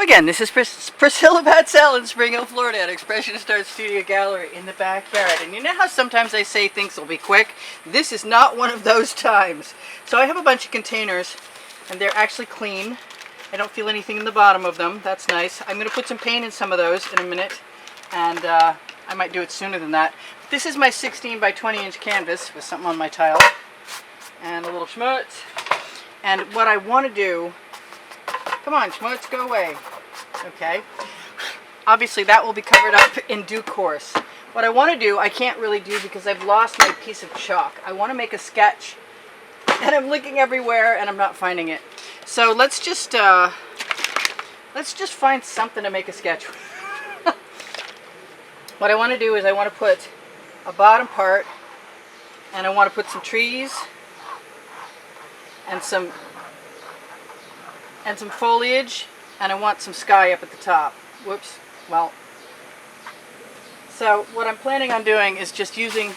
Again, this is Priscilla Batzell in Spring Hill, Florida at Expressionist Art Studio Gallery in the backyard. And you know how sometimes I say things will be quick? This is not one of those times. So I have a bunch of containers and they're actually clean. I don't feel anything in the bottom of them. That's nice. I'm going to put some paint in some of those in a minute, and I might do it sooner than that. This is my 16 by 20 inch canvas with something on my tile and a little schmutz. And what I want to do, come on schmutz, go away. Okay. Obviously that will be covered up in due course. What I want to do, I can't really do because I've lost my piece of chalk. I want to make a sketch and I'm looking everywhere and I'm not finding it. So let's just find something to make a sketch with. What I want to do is I want to put a bottom part and I want to put some trees and some foliage, and I want some sky up at the top. Whoops. Well, so what I'm planning on doing is just using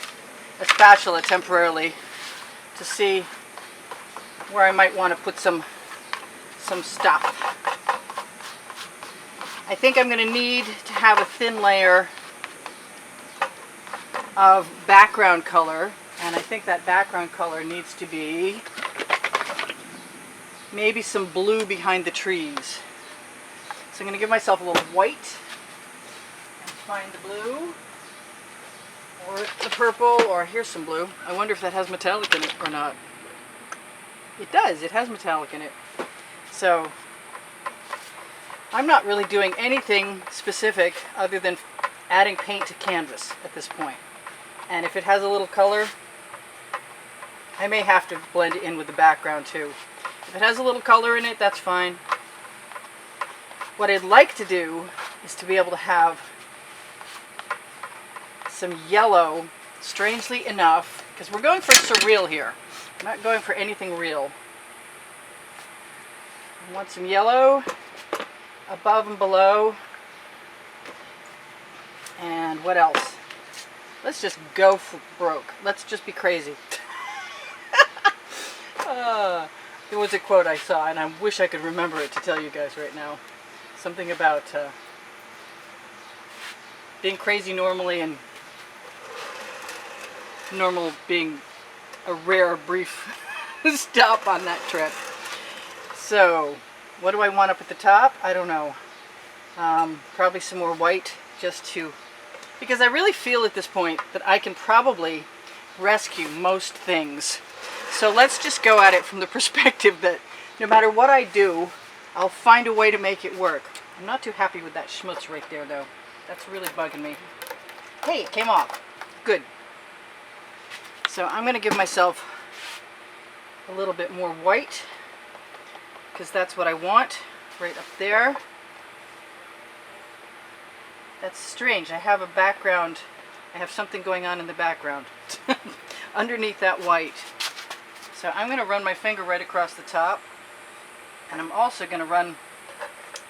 a spatula temporarily to see where I might want to put some stuff. I think I'm going to need to have a thin layer of background color, and I think that background color needs to be maybe some blue behind the trees. So I'm going to give myself a little white and find the blue or the purple, or here's some blue. I wonder if that has metallic in it or not. It does. It has metallic in it. So I'm not really doing anything specific other than adding paint to canvas at this point. And if it has a little color, I may have to blend it in with the background too. If it has a little color in it, that's fine. What I'd like to do is to be able to have some yellow, strangely enough, because we're going for surreal here. I'm not going for anything real. I want some yellow above and below. And what else? Let's just go for broke. Let's just be crazy. There was a quote I saw, and I wish I could remember it to tell you guys right now. Something about being crazy normally and normal being a rare, brief stop on that trip. So, what do I want up at the top? I don't know. Probably some more white, just to... because I really feel at this point that I can probably rescue most things. So let's just go at it from the perspective that no matter what I do, I'll find a way to make it work. I'm not too happy with that schmutz right there though. That's really bugging me. Hey, it came off. Good. So I'm going to give myself a little bit more white because that's what I want right up there. That's strange. I have a background. I have something going on in the background underneath that white. So I'm going to run my finger right across the top, and I'm also going to run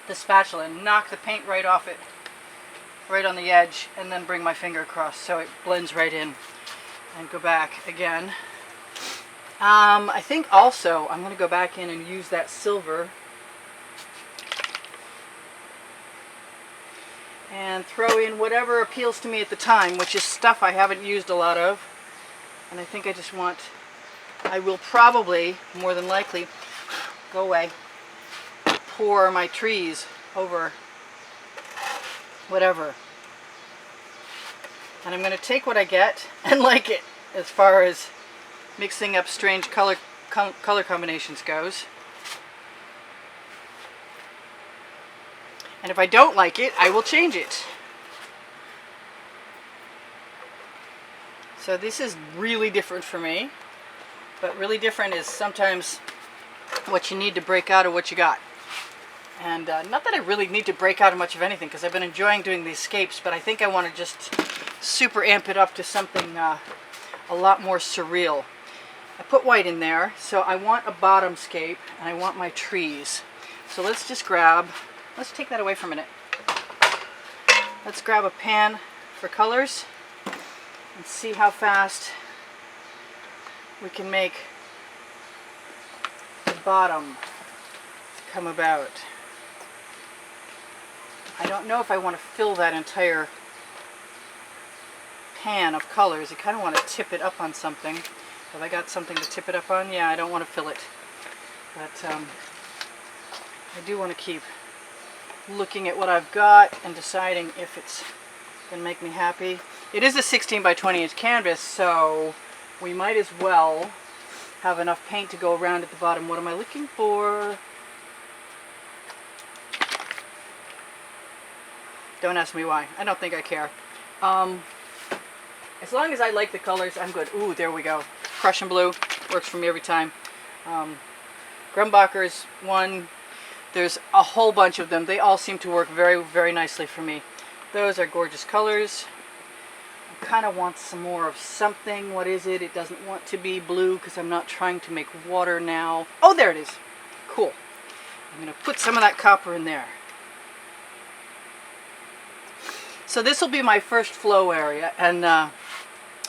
the spatula and knock the paint right off it, right on the edge, and then bring my finger across so it blends right in, and go back again. I think also I'm going to go back in and use that silver and throw in whatever appeals to me at the time, which is stuff I haven't used a lot of. And I think I will probably, more than likely, go away, pour my trees over whatever. And I'm going to take what I get and like it as far as mixing up strange color combinations goes. And if I don't like it, I will change it. So this is really different for me. But really different is sometimes what you need to break out of what you got. And not that I really need to break out of much of anything, because I've been enjoying doing these scapes, but I think I want to just super amp it up to something a lot more surreal. I put white in there, so I want a bottom scape, and I want my trees. So let's just let's take that away for a minute. Let's grab a pan for colors and see how fast we can make the bottom come about. I don't know if I want to fill that entire pan of colors. I kind of want to tip it up on something. Have I got something to tip it up on? Yeah, I don't want to fill it. But I do want to keep looking at what I've got and deciding if it's going to make me happy. It is a 16 by 20 inch canvas, so we might as well have enough paint to go around at the bottom. What am I looking for? Don't ask me why. I don't think I care. As long as I like the colors, I'm good. Ooh, there we go. Prussian blue works for me every time. Grumbacher's one. There's a whole bunch of them. They all seem to work very, very nicely for me. Those are gorgeous colors. I kind of want some more of something. What is it? It doesn't want to be blue because I'm not trying to make water now. Oh, there it is. Cool. I'm going to put some of that copper in there. So this will be my first flow area, and I'm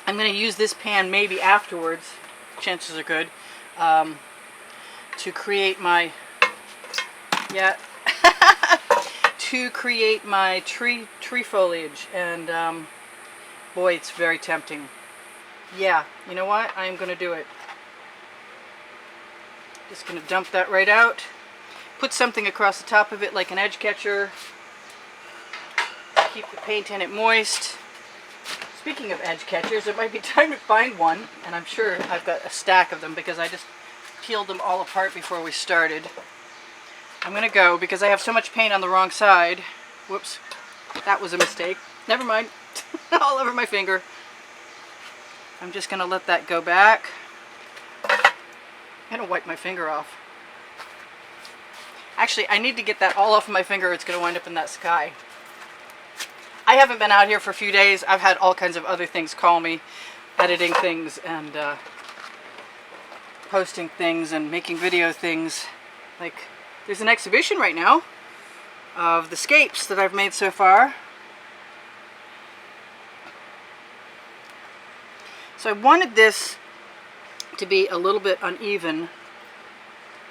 going to use this pan maybe afterwards, chances are good, to create my, to create my tree foliage, and boy, it's very tempting. Yeah, you know what? I'm going to do it. Just going to dump that right out, put something across the top of it like an edge catcher. Keep the paint in it moist. Speaking of edge catchers, it might be time to find one, and I'm sure I've got a stack of them because I just peeled them all apart before we started. I'm going to go because I have so much paint on the wrong side. Whoops, that was a mistake. Never mind. All over my finger. I'm just going to let that go back. I'm going to wipe my finger off. Actually, I need to get that all off my finger. It's going to wind up in that sky. I haven't been out here for a few days. I've had all kinds of other things call me, editing things and posting things and making video things. Like, there's an exhibition right now of the scapes that I've made so far. So I wanted this to be a little bit uneven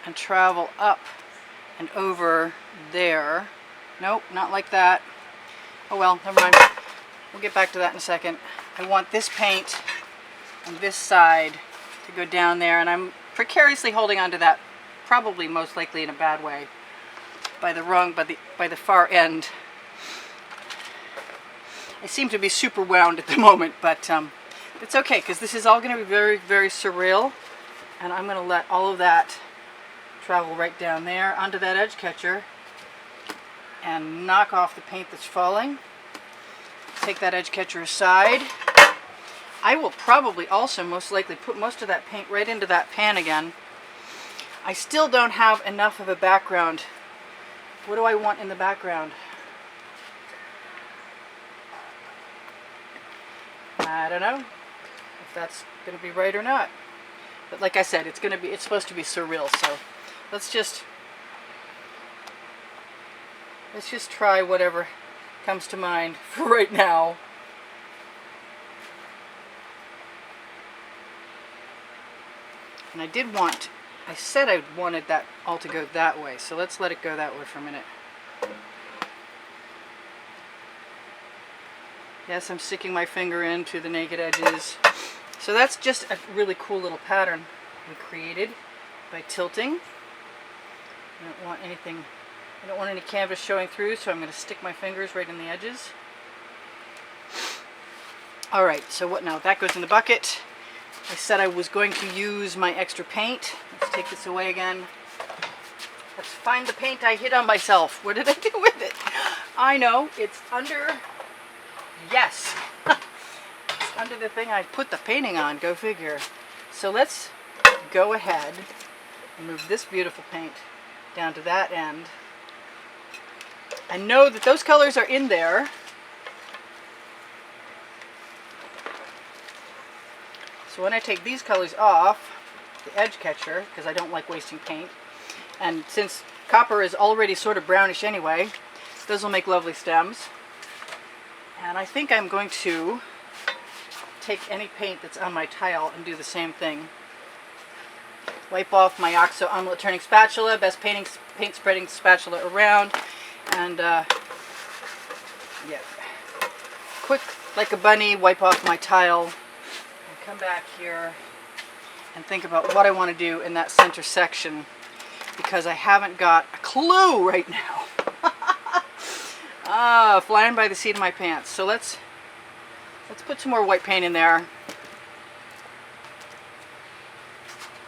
and travel up and over there. Nope, not like that. Oh well, never mind. We'll get back to that in a second. I want this paint on this side to go down there, and I'm precariously holding on to that, probably most likely in a bad way, by the far end. I seem to be super wound at the moment, but it's okay because this is all going to be very, very surreal, and I'm going to let all of that travel right down there onto that edge catcher and knock off the paint that's falling. Take that edge catcher aside. I will probably also most likely put most of that paint right into that pan again. I still don't have enough of a background. What do I want in the background? I don't know if that's going to be right or not. But like I said, it's supposed to be surreal, so let's just try whatever comes to mind for right now. And I said I wanted that all to go that way, so let's let it go that way for a minute. Yes, I'm sticking my finger into the naked edges. So that's just a really cool little pattern we created by tilting. I don't want any canvas showing through, so I'm going to stick my fingers right in the edges. Alright, so what now? That goes in the bucket. I said I was going to use my extra paint. Let's take this away again. Let's find the paint I hid on myself. What did I do with it? I know, it's under... Yes! It's under the thing I put the painting on, go figure. So let's go ahead and move this beautiful paint down to that end. I know that those colors are in there. So when I take these colors off the edge catcher, because I don't like wasting paint, and since copper is already sort of brownish anyway, those will make lovely stems. And I think I'm going to take any paint that's on my tile and do the same thing. Wipe off my OXO omelet turning spatula, best paint spreading spatula around, and Yeah. Quick, like a bunny, wipe off my tile and come back here and think about what I want to do in that center section, because I haven't got a clue right now. Flying by the seat of my pants. So let's put some more white paint in there.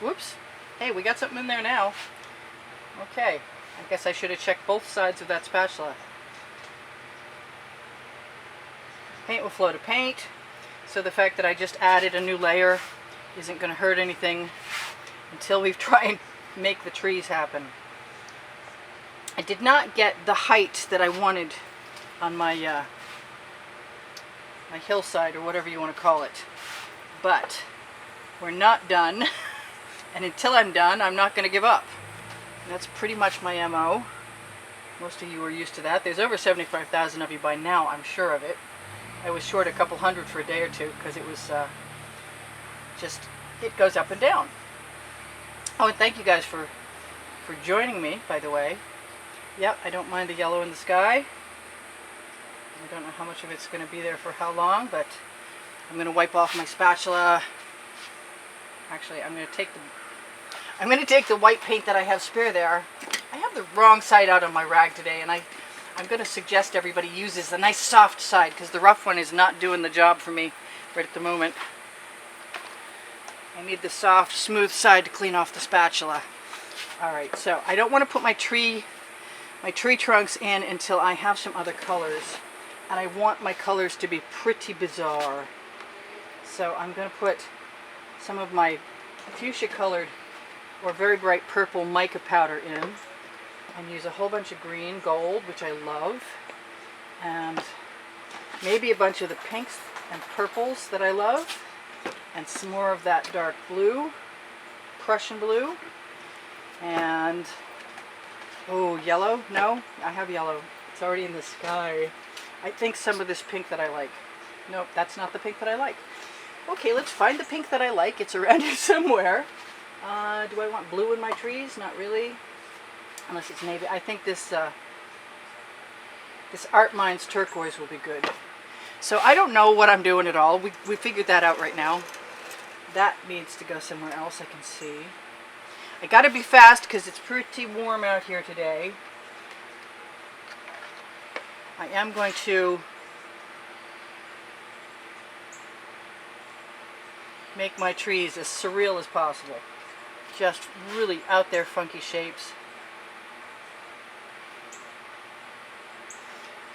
Whoops. Hey, we got something in there now. Okay. I guess I should have checked both sides of that spatula. Paint will flow to paint, so the fact that I just added a new layer isn't going to hurt anything until we try and make the trees happen. I did not get the height that I wanted on my my hillside, or whatever you want to call it, but we're not done, and until I'm done, I'm not going to give up. And that's pretty much my MO. Most of you are used to that. There's over 75,000 of you by now, I'm sure of it. I was short a couple hundred for a day or two because it was just, it goes up and down. Oh, and thank you guys for joining me, by the way. Yep, I don't mind the yellow in the sky. I don't know how much of it's going to be there for how long, but I'm going to wipe off my spatula. Actually, I'm going to take the white paint that I have spare there. I have the wrong side out on my rag today, and I'm going to suggest everybody uses the nice soft side, because the rough one is not doing the job for me right at the moment. I need the soft, smooth side to clean off the spatula. Alright, so I don't want to put my tree trunks in until I have some other colors. And I want my colors to be pretty bizarre. So I'm going to put some of my fuchsia colored or very bright purple mica powder in, and use a whole bunch of green, gold, which I love, and maybe a bunch of the pinks and purples that I love, and some more of that dark blue, Prussian blue, and oh, yellow? No, I have yellow. It's already in the sky. I think some of this pink that I like. Nope, that's not the pink that I like. Okay, let's find the pink that I like. It's around here somewhere. Do I want blue in my trees? Not really. Unless it's navy. I think this this Art Minds turquoise will be good. So I don't know what I'm doing at all. We figured that out right now. That needs to go somewhere else, I can see. I gotta be fast because it's pretty warm out here today. I am going to make my trees as surreal as possible. Just really out there funky shapes.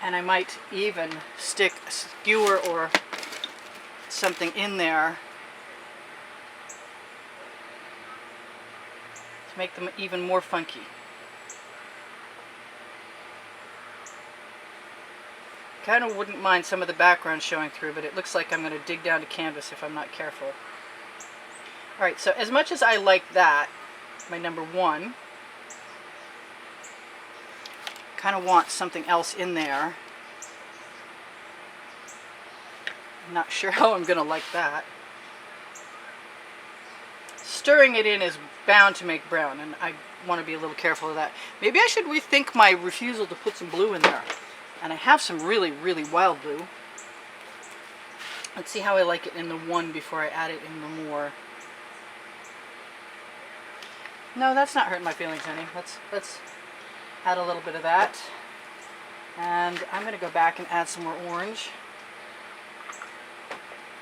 And I might even stick a skewer or something in there to make them even more funky. Kind of wouldn't mind some of the background showing through, but it looks like I'm going to dig down to canvas if I'm not careful. Alright, so as much as I like that, my number one, kind of want something else in there. I'm not sure how I'm going to like that. Stirring it in is bound to make brown, and I want to be a little careful of that. Maybe I should rethink my refusal to put some blue in there. And I have some really, really wild blue. Let's see how I like it in the one before I add it in the more. No, that's not hurting my feelings any. Let's add a little bit of that. And I'm going to go back and add some more orange.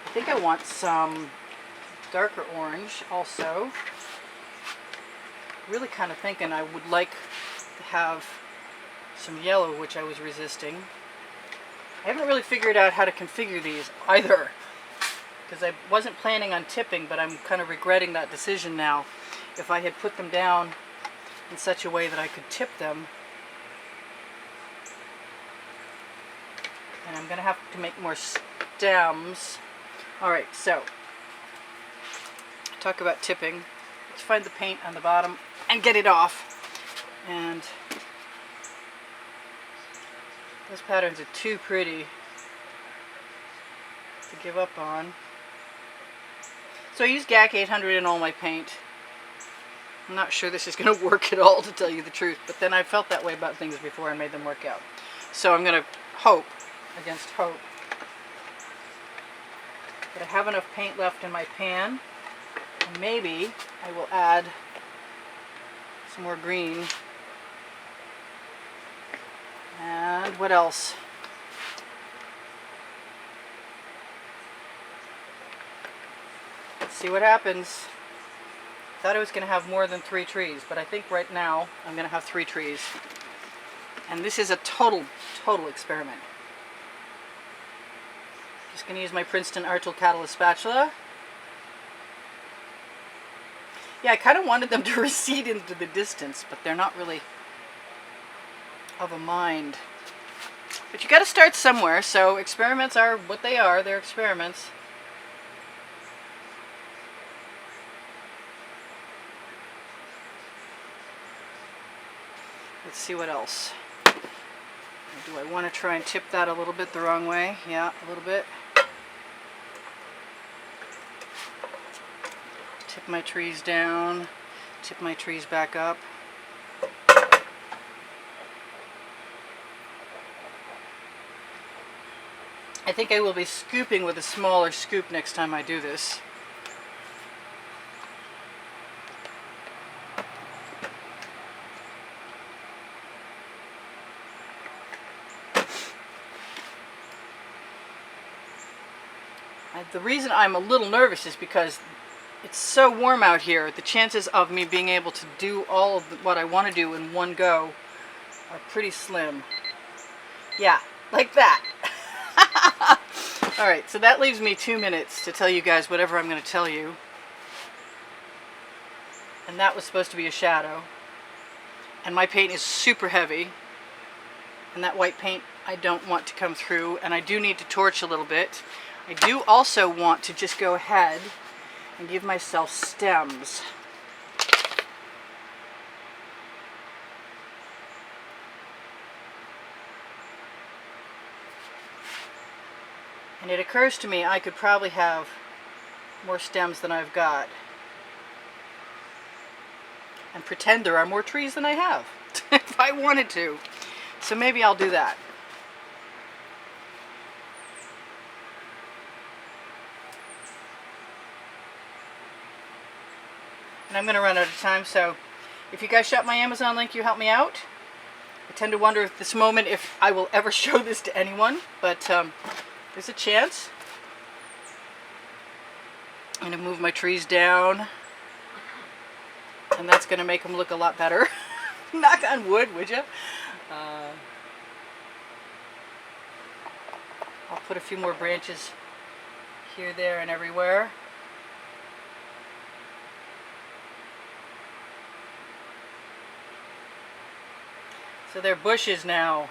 I think I want some darker orange also. Really kind of thinking I would like to have some yellow, which I was resisting. I haven't really figured out how to configure these either, because I wasn't planning on tipping, but I'm kind of regretting that decision now. If I had put them down in such a way that I could tip them, and I'm going to have to make more stems. Alright, so talk about tipping. Let's find the paint on the bottom and get it off. And those patterns are too pretty to give up on. So I use GAC 800 in all my paint. I'm not sure this is going to work at all, to tell you the truth, but then I felt that way about things before and made them work out. So I'm going to hope against hope. But I have enough paint left in my pan, and maybe I will add some more green. And what else? Let's see what happens. Thought I was going to have more than 3 trees, but I think right now I'm going to have 3 trees. And this is a total experiment. Just going to use my Princeton Art Tool Catalyst spatula. Yeah, I kind of wanted them to recede into the distance, but they're not really of a mind. But you got to start somewhere, so experiments are what they are. They're experiments. Let's see what else. Do I want to try and tip that a little bit the wrong way? Yeah, a little bit. Tip my trees down, tip my trees back up. I think I will be scooping with a smaller scoop next time I do this. The reason I'm a little nervous is because it's so warm out here. The chances of me being able to do all of what I want to do in one go are pretty slim. Yeah, like that. Alright, so that leaves me 2 minutes to tell you guys whatever I'm going to tell you. And that was supposed to be a shadow. And my paint is super heavy. And that white paint I don't want to come through. And I do need to torch a little bit. I do also want to just go ahead and give myself stems. And it occurs to me I could probably have more stems than I've got. And pretend there are more trees than I have, if I wanted to. So maybe I'll do that. And I'm going to run out of time, so if you guys shop my Amazon link, you help me out. I tend to wonder at this moment if I will ever show this to anyone, but there's a chance. I'm going to move my trees down, and that's going to make them look a lot better. Knock on wood, would you? I'll put a few more branches here, there, and everywhere. So they're bushes now.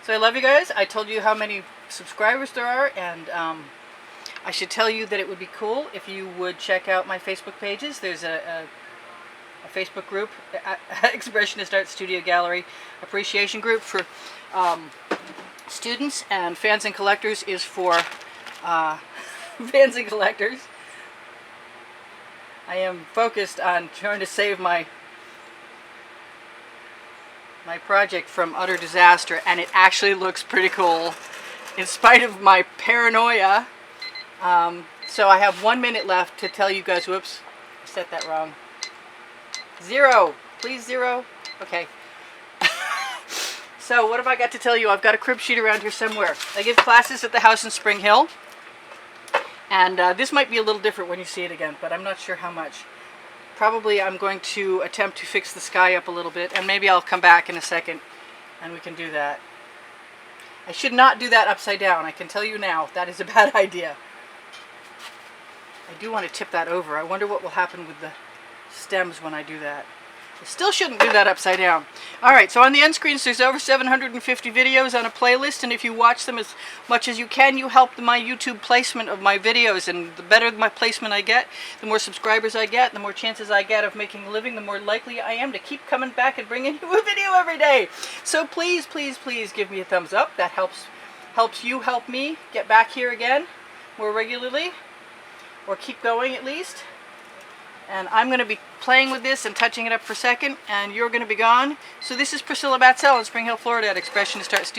So I love you guys. I told you how many subscribers there are, and I should tell you that it would be cool if you would check out my Facebook pages. There's a Facebook group, Expressionist Art Studio Gallery Appreciation Group for students, and Fans and Collectors is for fans and collectors. I am focused on trying to save my project from utter disaster, and it actually looks pretty cool in spite of my paranoia. So I have 1 minute left to tell you guys. Whoops, I set that wrong. 0, please 0. Okay. So what have I got to tell you? I've got a crib sheet around here somewhere. I give classes at the house in Spring Hill, and this might be a little different when you see it again, but I'm not sure how much. Probably I'm going to attempt to fix the sky up a little bit, and maybe I'll come back in a second and we can do that. I should not do that upside down. I can tell you now, that is a bad idea. I do want to tip that over. I wonder what will happen with the stems when I do that. I still shouldn't do that upside down. Alright, so on the end screens there's over 750 videos on a playlist, and if you watch them as much as you can, you help my YouTube placement of my videos, and the better my placement I get, the more subscribers I get, the more chances I get of making a living, the more likely I am to keep coming back and bringing you a video every day. So please, please, please give me a thumbs up. That helps you help me get back here again more regularly, or keep going at least. And I'm going to be playing with this and touching it up for a second, and you're going to be gone. So this is Priscilla Batzell in Spring Hill, Florida at Expressionist Art Studio.